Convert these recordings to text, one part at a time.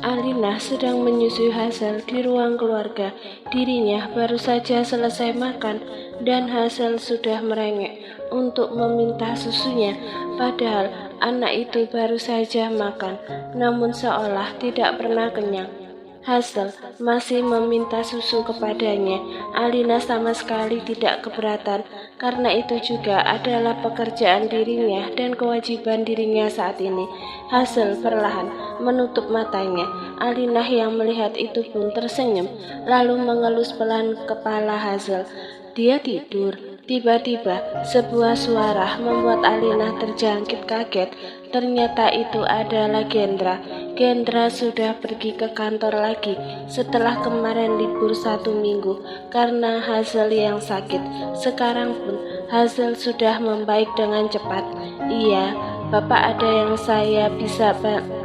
Alina sedang menyusui Hazel di ruang keluarga. Dirinya baru saja selesai makan dan Hazel sudah merengek untuk meminta susunya. Padahal anak itu baru saja makan, namun seolah tidak pernah kenyang. Hazel masih meminta susu kepadanya. Alina sama sekali tidak keberatan, karena itu juga adalah pekerjaan dirinya dan kewajiban dirinya saat ini. Hazel perlahan menutup matanya. Alina yang melihat itu pun tersenyum, lalu mengelus pelan kepala Hazel. Dia tidur. Tiba-tiba, sebuah suara membuat Alina terjangkit kaget. Ternyata itu adalah Gendra. Gendra sudah pergi ke kantor lagi setelah kemarin libur 1 minggu karena Hazel yang sakit. Sekarang pun Hazel sudah membaik dengan cepat. Iya, Bapak, ada yang saya bisa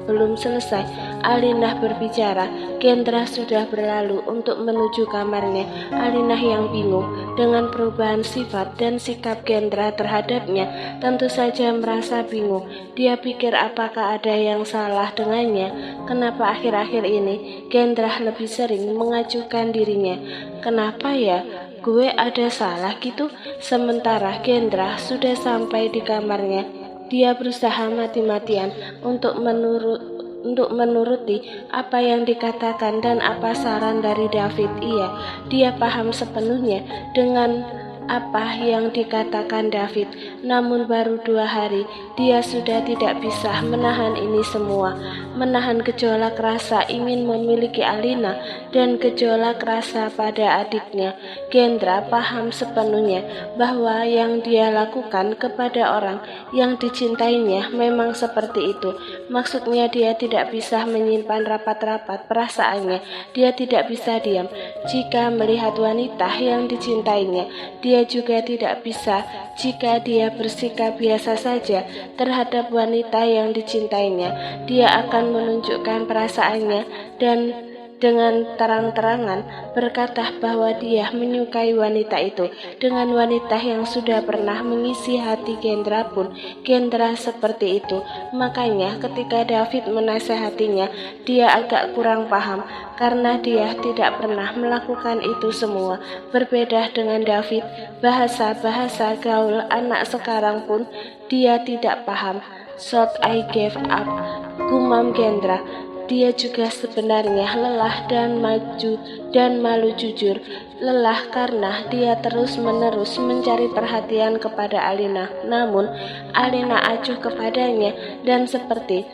belum selesai. Alina berbicara. Gendra sudah berlalu untuk menuju kamarnya. Alina yang bingung dengan perubahan sifat dan sikap Gendra terhadapnya, tentu saja merasa bingung. Dia pikir apakah ada yang salah dengannya. Kenapa akhir-akhir ini Gendra lebih sering mengajukan dirinya? Kenapa ya? Gue ada salah gitu? Sementara Gendra sudah sampai di kamarnya. Dia berusaha mati-matian untuk menuruti apa yang dikatakan dan apa saran dari David. Dia paham sepenuhnya dengan apa yang dikatakan David, namun baru 2 hari dia sudah tidak bisa menahan ini semua, menahan gejolak rasa ingin memiliki Alina dan gejolak rasa pada adiknya. Gendra paham sepenuhnya bahwa yang dia lakukan kepada orang yang dicintainya memang seperti itu. Maksudnya dia tidak bisa menyimpan rapat-rapat perasaannya. Dia tidak bisa diam jika melihat wanita yang dicintainya. Dia juga tidak bisa jika dia bersikap biasa saja terhadap wanita yang dicintainya. Dia akan menunjukkan perasaannya dan dengan terang-terangan berkata bahwa dia menyukai wanita itu. Dengan wanita yang sudah pernah mengisi hati Gendra pun Gendra seperti itu. Makanya ketika David menasehatinya, dia agak kurang paham karena dia tidak pernah melakukan itu semua. Berbeda dengan David, bahasa-bahasa gaul anak sekarang pun dia tidak paham. "Shot I gave up," gumam Gendra. Dia juga sebenarnya lelah dan malu jujur. Lelah karena dia terus-menerus mencari perhatian kepada Alina. Namun Alina acuh kepadanya dan seperti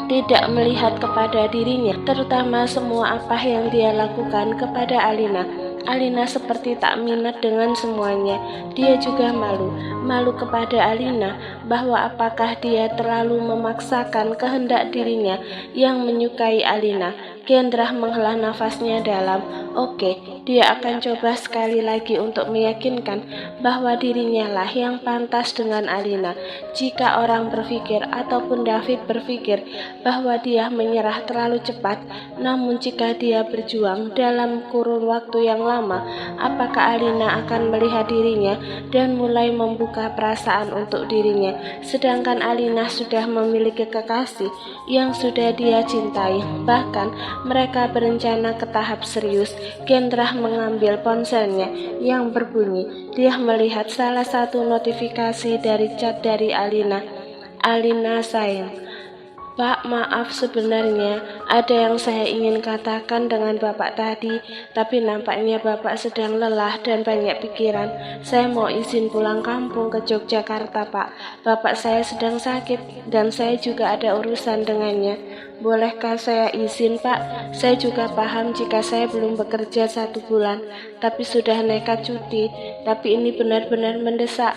tidak melihat kepada dirinya, terutama semua apa yang dia lakukan kepada Alina. Alina seperti tak minat dengan semuanya. Dia juga malu kepada Alina bahwa apakah dia terlalu memaksakan kehendak dirinya yang menyukai Alina. Gendra menghela nafasnya dalam. Oke, dia akan coba sekali lagi untuk meyakinkan bahwa dirinya lah yang pantas dengan Alina. Jika orang berpikir ataupun David berpikir bahwa dia menyerah terlalu cepat, namun jika dia berjuang dalam kurun waktu yang lama, apakah Alina akan melihat dirinya dan mulai membuka perasaan untuk dirinya? Sedangkan Alina sudah memiliki kekasih yang sudah dia cintai. Bahkan mereka berencana ke tahap serius. Gendra mengambil ponselnya yang berbunyi. Dia melihat salah satu notifikasi dari chat dari Alina. "Alina sayang, Pak, maaf, sebenarnya ada yang saya ingin katakan dengan Bapak tadi, tapi nampaknya Bapak sedang lelah dan banyak pikiran. Saya mau izin pulang kampung ke Yogyakarta, Pak. Bapak saya sedang sakit dan saya juga ada urusan dengannya. Bolehkah saya izin, Pak? Saya juga paham jika saya belum bekerja 1 bulan, tapi sudah nekat cuti, tapi ini benar-benar mendesak.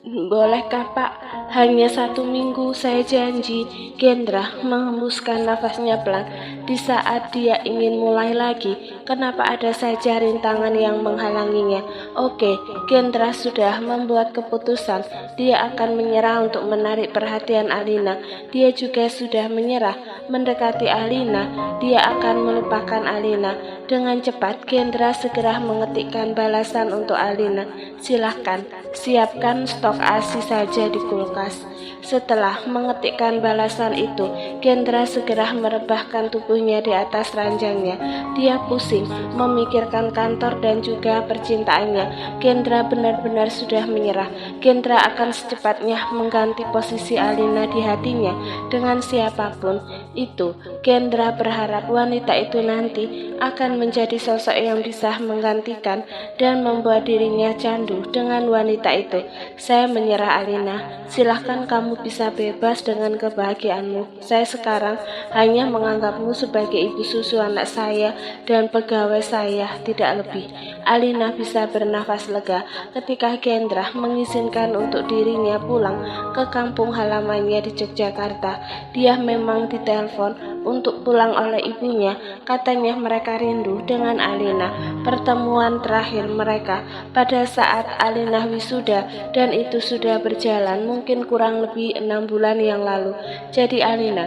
Bolehkah, Pak? Hanya 1 minggu, saya janji." Gendra menghembuskan nafasnya pelan. Di saat dia ingin mulai lagi, kenapa ada saja rintangan yang menghalanginya? Oke, Gendra sudah membuat keputusan. Dia akan menyerah untuk menarik perhatian Alina. Dia juga sudah menyerah mendekati Alina. Dia akan melupakan Alina. Dengan cepat, Gendra segera mengetikkan balasan untuk Alina. "Silahkan, siapkan stok sendok ASI saja di kulkas. Setelah mengetikkan balasan itu, Gendra segera merebahkan tubuhnya di atas ranjangnya. Dia pusing memikirkan kantor dan juga percintaannya. Gendra benar-benar sudah menyerah. Gendra akan secepatnya mengganti posisi Alina di hatinya dengan siapapun itu. Gendra berharap wanita itu nanti akan menjadi sosok yang bisa menggantikan dan membuat dirinya candu dengan wanita itu. Saya menyerah Alina, silahkan kamu bisa bebas dengan kebahagiaanmu. Saya sekarang hanya menganggapmu sebagai ibu susu anak saya dan pegawai saya, tidak lebih. Alina bisa bernafas lega ketika Gendra mengizinkan untuk dirinya pulang ke kampung halamannya di Yogyakarta. Dia memang ditelepon untuk pulang oleh ibunya. Katanya mereka rindu dengan Alina. Pertemuan terakhir mereka pada saat Alina wisuda, dan itu sudah berjalan mungkin kurang lebih 6 bulan yang lalu. Jadi Alina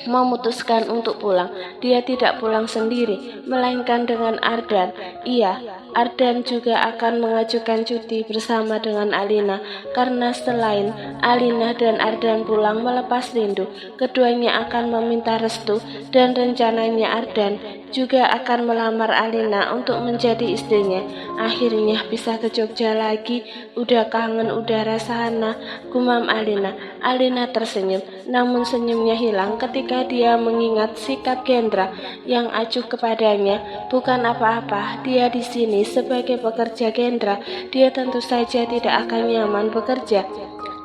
memutuskan untuk pulang. Dia tidak pulang sendiri, melainkan dengan Ardan. Iya, Ardan juga akan mengajukan cuti bersama dengan Alina, karena selain Alina dan Ardan pulang melepas rindu, keduanya akan meminta restu, dan rencananya Ardan juga akan melamar Alina untuk menjadi istrinya. Akhirnya bisa ke Jogja lagi, udah kangen udara sana, gumam Alina. Alina tersenyum, namun senyumnya hilang ketika dia mengingat sikap Gendra yang acuh kepadanya. Bukan apa-apa, dia di sini sebagai pekerja Gendra. Dia tentu saja tidak akan nyaman bekerja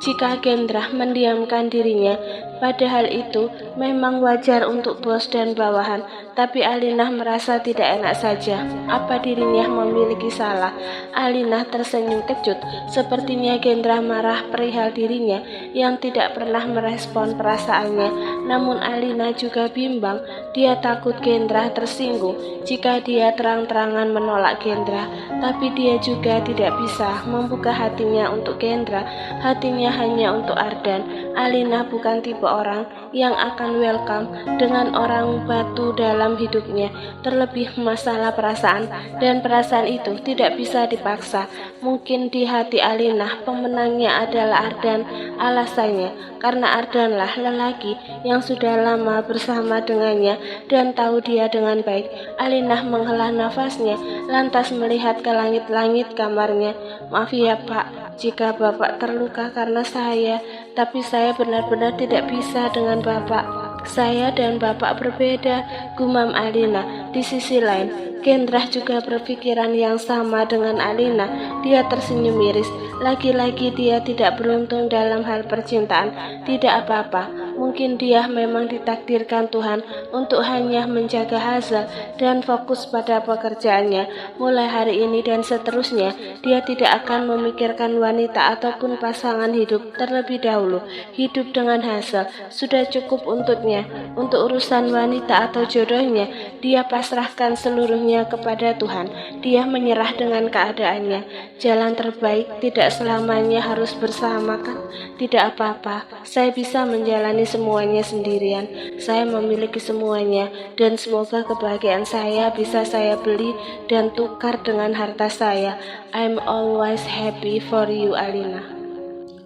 jika Gendra mendiamkan dirinya. Padahal itu memang wajar untuk bos dan bawahan, tapi Alina merasa tidak enak saja. Apa dirinya memiliki salah? Alina tersenyum kecut. Sepertinya Gendra marah perihal dirinya yang tidak pernah merespon perasaannya. Namun Alina juga bimbang. Dia takut Gendra tersinggung jika dia terang-terangan menolak Gendra, tapi dia juga tidak bisa membuka hatinya untuk Gendra. Hatinya hanya untuk Ardan. Alina bukan tipe orang yang akan welcome dengan orang batu dalam hidupnya. Terlebih masalah perasaan, dan perasaan itu tidak bisa dipaksa. Mungkin di hati Alina pemenangnya adalah Ardan. Alasannya karena Ardanlah lelaki yang sudah lama bersama dengannya dan tahu dia dengan baik. Alina menghela nafasnya, lantas melihat ke langit-langit kamarnya. Maaf ya Pak, jika Bapak terluka karena saya, tapi saya benar-benar tidak bisa dengan Bapak. Saya dan Bapak berbeda, gumam Alina. Di sisi lain, Gendra juga berpikiran yang sama dengan Alina. Dia tersenyum miris. Lagi-lagi dia tidak beruntung dalam hal percintaan. Tidak apa-apa. Mungkin dia memang ditakdirkan Tuhan untuk hanya menjaga hasil dan fokus pada pekerjaannya. Mulai hari ini dan seterusnya, dia tidak akan memikirkan wanita ataupun pasangan hidup terlebih dahulu. Hidup dengan hasil sudah cukup untuknya. Untuk urusan wanita atau jodohnya, dia pasrahkan seluruhnya kepada Tuhan. Dia menyerah dengan keadaannya. Jalan terbaik tidak selamanya harus bersama, kan? Tidak apa-apa, saya bisa menjalani semuanya sendirian. Saya memiliki semuanya, dan semoga kebahagiaan saya bisa saya beli dan tukar dengan harta saya. I'm always happy for you, Alina.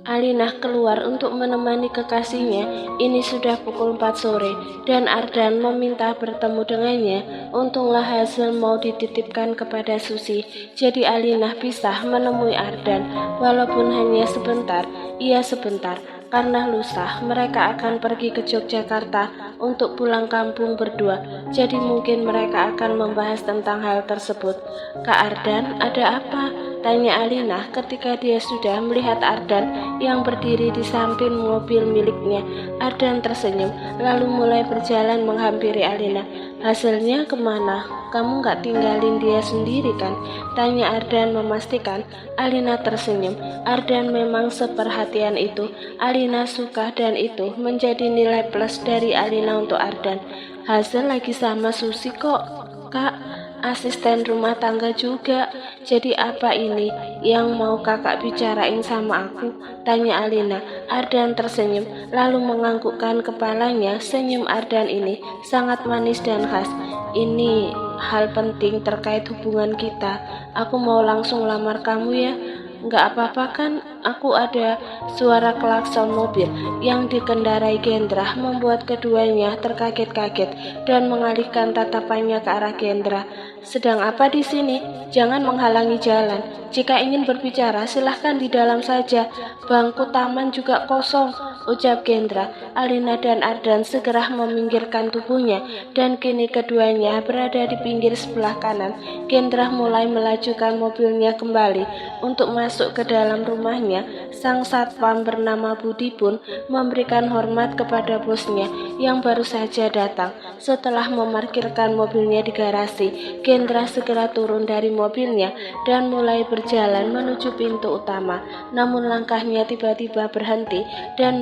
Alina keluar untuk menemani kekasihnya. Ini sudah pukul 4 sore dan Ardan meminta bertemu dengannya. Untunglah hasil mau dititipkan kepada Susi, jadi Alina bisa menemui Ardan walaupun hanya sebentar. Iya sebentar, karena lusa mereka akan pergi ke Yogyakarta untuk pulang kampung berdua. Jadi mungkin mereka akan membahas tentang hal tersebut. Kak Ardan, ada apa? Tanya Alina ketika dia sudah melihat Ardan yang berdiri di samping mobil miliknya. Ardan tersenyum, lalu mulai berjalan menghampiri Alina. Hasilnya kemana? Kamu gak tinggalin dia sendiri kan? Tanya Ardan memastikan. Alina tersenyum. Ardan memang seperhatian itu. Alina suka dan itu menjadi nilai plus dari Alina untuk Ardan. Hasil lagi sama Susi kok, Kak. Asisten rumah tangga juga. Jadi apa ini yang mau kakak bicarain sama aku? Tanya Alina. Ardan tersenyum, lalu menganggukkan kepalanya. Senyum Ardan ini sangat manis dan khas. Ini hal penting terkait hubungan kita. Aku mau langsung lamar kamu ya. Nggak apa-apa kan, aku ada. Suara klakson mobil yang dikendarai Gendra membuat keduanya terkaget-kaget dan mengalihkan tatapannya ke arah Gendra. Sedang apa di sini? Jangan menghalangi jalan. Jika ingin berbicara, silahkan di dalam saja. Bangku taman juga kosong, ucap Gendra. Alina dan Ardan segera meminggirkan tubuhnya, dan kini keduanya berada di pinggir sebelah kanan. Gendra mulai melajukan mobilnya kembali untuk masuk ke dalam rumahnya. Sang satpam bernama Budi pun memberikan hormat kepada bosnya yang baru saja datang. Setelah memarkirkan mobilnya di garasi, Gendra segera turun dari mobilnya dan mulai berjalan menuju pintu utama. Namun langkahnya tiba-tiba berhenti dan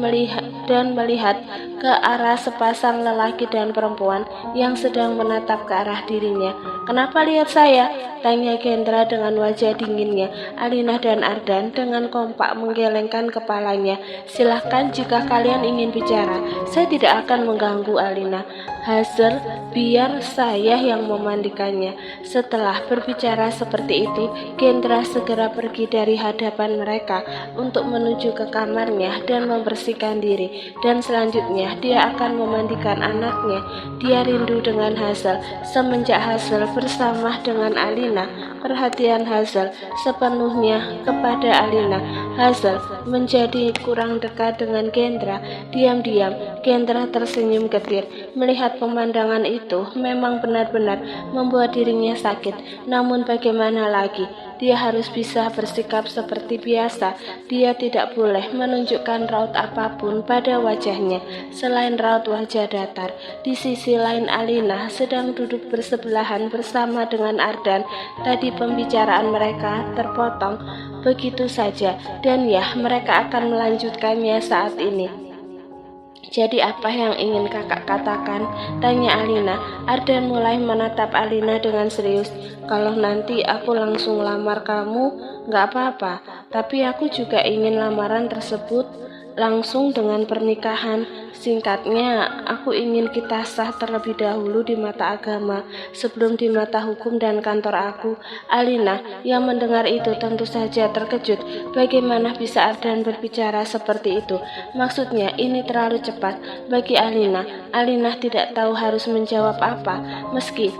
melihat ke arah sepasang lelaki dan perempuan yang sedang menatap ke arah dirinya. "Kenapa lihat saya?" tanya Gendra dengan wajah dinginnya. Alina dan Ardan dengan kompak menggelengkan kepalanya. "Silahkan jika kalian ingin bicara. Saya tidak akan mengganggu Alina. Hazel, biar saya yang memandikannya." Setelah berbicara seperti itu, Gendra segera pergi dari hadapan mereka untuk menuju ke kamarnya dan membersihkan diri. Dan selanjutnya dia akan memandikan anaknya. Dia rindu dengan Hazel. Semenjak Hazel bersama dengan Alina, perhatian Hazel sepenuhnya kepada Alina. Hazel menjadi kurang dekat dengan Gendra. Diam-diam Gendra tersenyum getir. Melihat pemandangan itu memang benar-benar membuat dirinya sakit. Namun bagaimana lagi? Dia harus bisa bersikap seperti biasa. Dia tidak boleh menunjukkan raut apapun pada wajahnya selain raut wajah datar. Di sisi lain Alina sedang duduk bersebelahan bersama dengan Ardan. Tadi pembicaraan mereka terpotong begitu saja, dan ya mereka akan melanjutkannya saat ini. "Jadi apa yang ingin kakak katakan?" tanya Alina. Ardan mulai menatap Alina dengan serius. "Kalau nanti aku langsung lamar kamu, nggak apa-apa. Tapi aku juga ingin lamaran tersebut langsung dengan pernikahan. Singkatnya, aku ingin kita sah terlebih dahulu di mata agama, sebelum di mata hukum dan kantor aku." Alina yang mendengar itu tentu saja terkejut. Bagaimana bisa Ardan berbicara seperti itu? Maksudnya ini terlalu cepat bagi Alina. Alina tidak tahu harus menjawab apa. Meski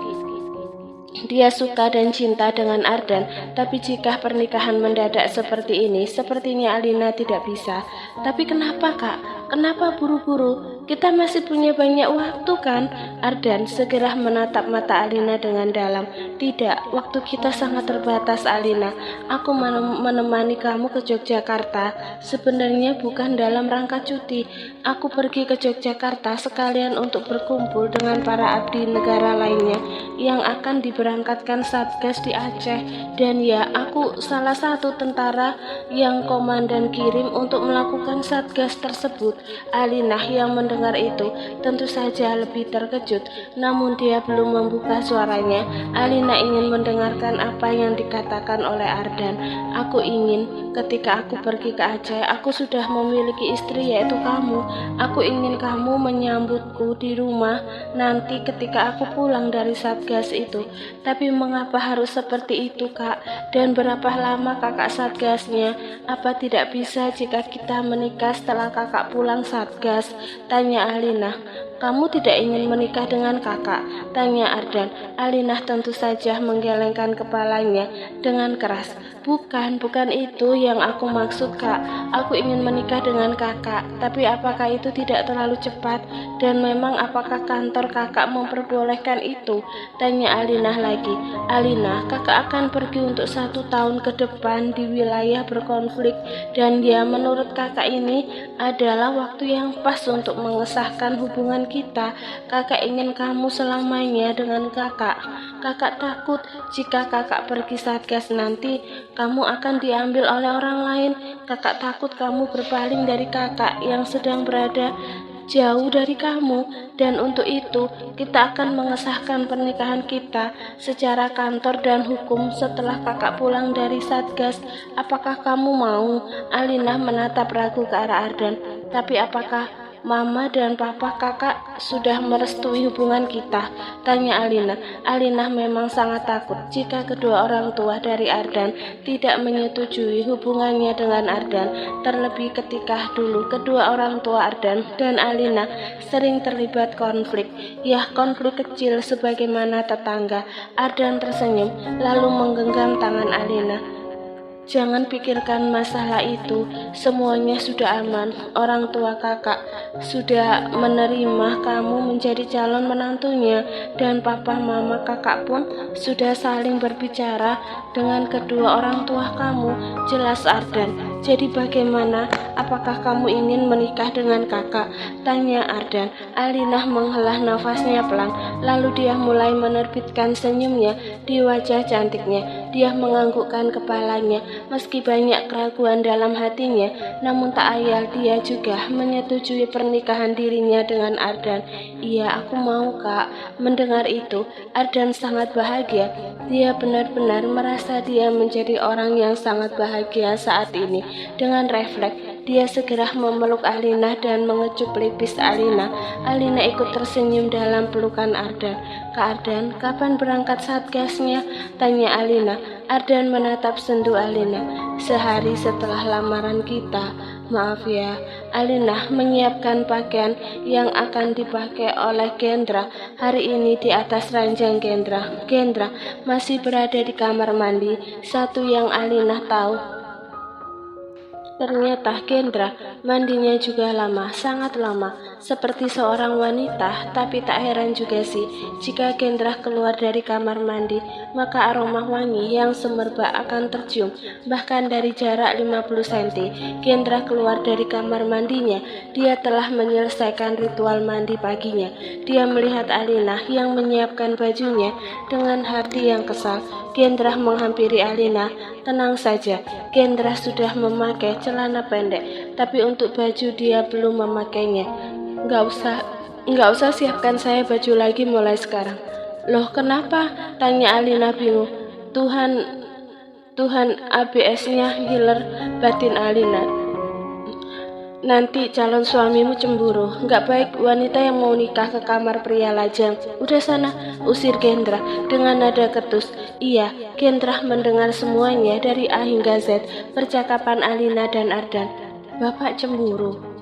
dia suka dan cinta dengan Ardan, tapi jika pernikahan mendadak seperti ini, sepertinya Alina tidak bisa. "Tapi kenapa, Kak? Kenapa buru-buru? Kita masih punya banyak waktu kan?" Ardan segera menatap mata Alina dengan dalam. "Tidak, waktu kita sangat terbatas, Alina. Aku menemani kamu ke Yogyakarta. Sebenarnya bukan dalam rangka cuti. Aku pergi ke Yogyakarta sekalian untuk berkumpul dengan para abdi negara lainnya yang akan diberangkatkan Satgas di Aceh. Dan ya, aku salah satu tentara yang komandan kirim untuk melakukan Satgas tersebut." Alina yang mendengar itu tentu saja lebih terkejut, namun dia belum membuka suaranya. Alina ingin mendengarkan apa yang dikatakan oleh Ardan. "Aku ingin ketika aku pergi ke Aceh, aku sudah memiliki istri, yaitu kamu. Aku ingin kamu menyambutku di rumah nanti ketika aku pulang dari Satgas itu." "Tapi mengapa harus seperti itu, Kak? Dan berapa lama kakak Satgasnya? Apa tidak bisa jika kita menikah setelah kakak pulang Satgas?" tanya Alina. "Kamu tidak ingin menikah dengan kakak?" tanya Ardan. Alina tentu saja menggelengkan kepalanya dengan keras. Bukan itu yang aku maksud, Kak. Aku ingin menikah dengan kakak. Tapi apakah itu tidak terlalu cepat? Dan memang apakah kantor kakak memperbolehkan itu?" tanya Alina lagi. "Alina, kakak akan pergi untuk 1 tahun ke depan di wilayah berkonflik. Dan ya, menurut kakak ini adalah waktu yang pas untuk mengesahkan hubungan kita. Kakak ingin kamu selamanya dengan kakak. Kakak takut jika kakak pergi Satgas nanti kamu akan diambil oleh orang lain. Kakak takut kamu berpaling dari kakak yang sedang berada jauh dari kamu. Dan untuk itu kita akan mengesahkan pernikahan kita secara kantor dan hukum setelah kakak pulang dari Satgas. Apakah kamu mau?" Alina menatap ragu ke arah Ardan. "Tapi apakah Mama dan papa kakak sudah merestui hubungan kita? Tanya Alina. Alina memang sangat takut jika kedua orang tua dari Ardan tidak menyetujui hubungannya dengan Ardan, terlebih ketika dulu kedua orang tua Ardan dan Alina sering terlibat konflik. Ya, konflik kecil sebagaimana tetangga. Ardan tersenyum lalu menggenggam tangan Alina. Jangan pikirkan masalah itu, semuanya sudah aman. Orang tua kakak sudah menerima kamu menjadi calon menantunya, dan papa mama kakak pun sudah saling berbicara dengan kedua orang tua kamu. Jelas Ardan. Jadi bagaimana? Apakah kamu ingin menikah dengan kakak? Tanya Ardan. Alina menghela nafasnya pelan, lalu dia mulai menerbitkan senyumnya di wajah cantiknya. Dia menganggukkan kepalanya. Meski banyak keraguan dalam hatinya, namun tak ayal dia juga menyetujui pernikahan dirinya dengan Ardan. Iya, aku mau, Kak. Mendengar itu, Ardan sangat bahagia. Dia benar-benar merasa dia menjadi orang yang sangat bahagia saat ini. Dengan refleks, dia segera memeluk Alina dan mengecup pelipis Alina. Alina ikut tersenyum dalam pelukan Ardan. Kak Ardan, kapan berangkat satgasnya? Tanya Alina. Ardan menatap sendu Alina. Sehari setelah lamaran kita. Maaf ya. Alina menyiapkan pakaian yang akan dipakai oleh Gendra hari ini di atas ranjang Gendra. Gendra masih berada di kamar mandi. Satu yang Alina tahu, ternyata Gendra mandinya juga lama, sangat lama, seperti seorang wanita. Tapi tak heran juga sih, jika Gendra keluar dari kamar mandi, maka aroma wangi yang semerbak akan tercium, bahkan dari jarak 50 cm. Gendra keluar dari kamar mandinya, dia telah menyelesaikan ritual mandi paginya. Dia melihat Alina yang menyiapkan bajunya dengan hati yang kesal. Gendra menghampiri Alina. Tenang saja, Gendra sudah memakai celana pendek, tapi untuk baju dia belum memakainya. Nggak usah siapkan saya baju lagi mulai sekarang. Loh, kenapa? Tanya Alina bingung. Tuhan ABS-nya ngiler batin Alina. Nanti calon suamimu cemburu. Nggak baik wanita yang mau nikah ke kamar pria lajang. Udah sana, usir Gendra dengan nada ketus. Iya, Gendra mendengar semuanya dari A hingga Z, percakapan Alina dan Ardan. Bapak cemburu.